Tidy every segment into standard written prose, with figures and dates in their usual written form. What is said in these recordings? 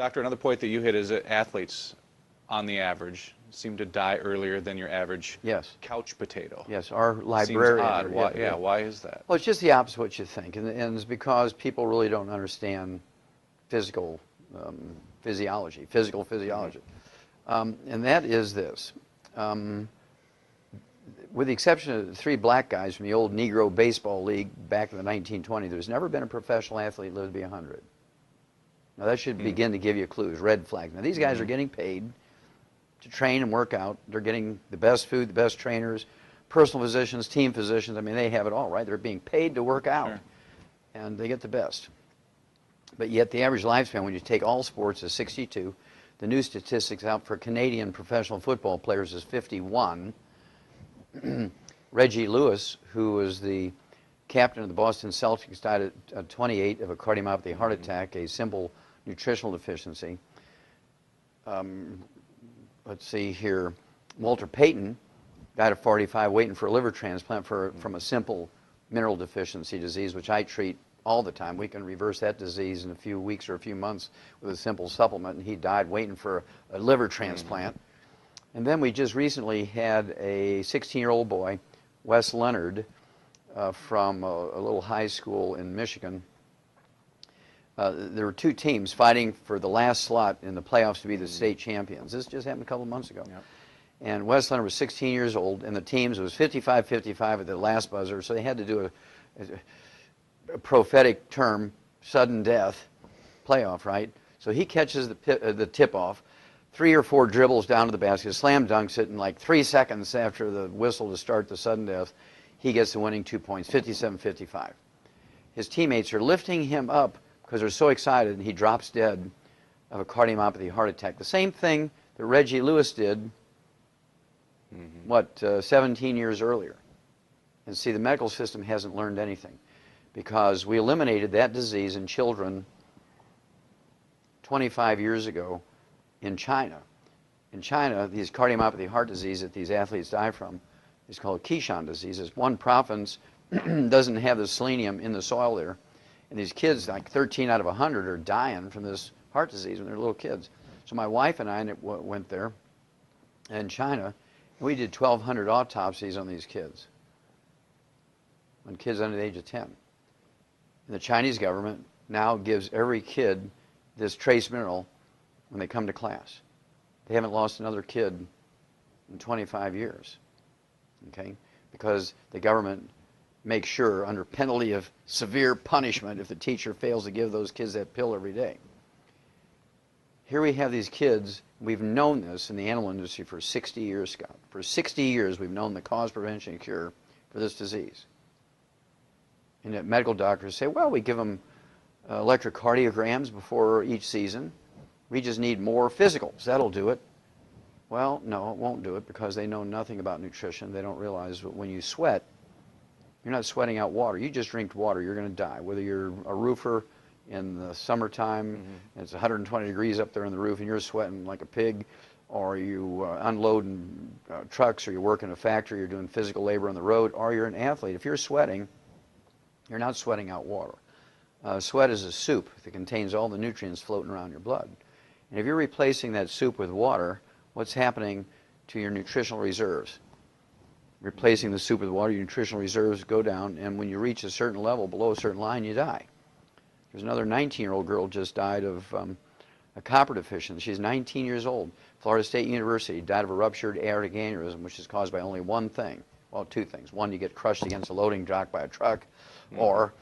Doctor, another point that you hit is that athletes, on the average, seem to die earlier than your average yes. couch potato. Yes, our librarian. Seems odd. Why, yeah, why is that? Well, it's just the opposite of what you think, and it's because people really don't understand physical physiology. And that is this. With the exception of the 3 black guys from the old Negro Baseball League back in the 1920s, there's never been a professional athlete lived to be 100. Now that should begin to give you clues, red flags. Now these guys are getting paid to train and work out. They're getting the best food, the best trainers, personal physicians, team physicians. I mean, they have it all, right? They're being paid to work out, and they get the best. But yet the average lifespan, when you take all sports, is 62. The new statistics out for Canadian professional football players is 51. Reggie Lewis, who was the captain of the Boston Celtics, died at 28 of a cardiomyopathy heart attack, a simple nutritional deficiency. Let's see here. Walter Payton died at 45 waiting for a liver transplant from a simple mineral deficiency disease, which I treat all the time. We can reverse that disease in a few weeks or a few months with a simple supplement, and he died waiting for a liver transplant. And then we just recently had a 16-year-old boy, Wes Leonard, from a little high school in Michigan. There were 2 teams fighting for the last slot in the playoffs to be the state champions. This just happened a couple of months ago. Yep. And Wes Leonard was 16 years old, and the teams, it was 55-55 at the last buzzer, so they had to do a prophetic term, sudden death playoff, right? So he catches the tip-off, 3 or 4 dribbles down to the basket, slam dunks it in like 3 seconds after the whistle to start the sudden death. He gets the winning 2 points, 57-55. His teammates are lifting him up because they're so excited, and he drops dead of a cardiomyopathy heart attack. The same thing that Reggie Lewis did, 17 years earlier. And see, the medical system hasn't learned anything, because we eliminated that disease in children 25 years ago in China. In China, these cardiomyopathy heart disease that these athletes die from is called Kishan disease. It's one province doesn't have the selenium in the soil there. And these kids, like 13 out of 100, are dying from this heart disease when they're little kids. So my wife and I went there in China, and we did 1,200 autopsies on these kids, on kids under the age of 10. And the Chinese government now gives every kid this trace mineral when they come to class. They haven't lost another kid in 25 years, okay? Because the government makes sure, under penalty of severe punishment, if the teacher fails to give those kids that pill every day. Here we have these kids. We've known this in the animal industry for 60 years, Scott. For 60 years, we've known the cause, prevention, and cure for this disease. And yet medical doctors say, well, we give them electrocardiograms before each season. We just need more physicals. That'll do it. Well, no, it won't do it, because they know nothing about nutrition. They don't realize that when you sweat, you're not sweating out water. You just drink water, you're going to die. Whether you're a roofer in the summertime, and it's 120 degrees up there on the roof, and you're sweating like a pig, or you unloading trucks, or you work in a factory, you're doing physical labor on the road, or you're an athlete. If you're sweating, you're not sweating out water. Sweat is a soup that contains all the nutrients floating around your blood. And if you're replacing that soup with water, what's happening to your nutritional reserves? Replacing the soup with water, your nutritional reserves go down, and when you reach a certain level, below a certain line, you die. There's another 19-year-old girl just died of a copper deficiency. She's 19 years old. Florida State University, died of a ruptured aortic aneurysm, which is caused by only one thing. Well, 2 things. One, you get crushed against a loading dock by a truck, or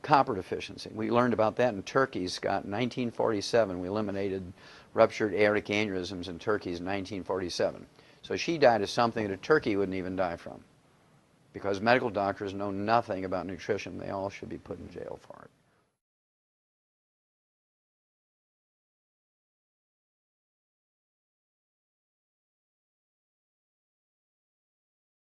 copper deficiency. We learned about that in turkeys, Scott. In 1947, we eliminated ruptured aortic aneurysms in turkeys in 1947. So she died of something that a turkey wouldn't even die from, because medical doctors know nothing about nutrition. They all should be put in jail for it.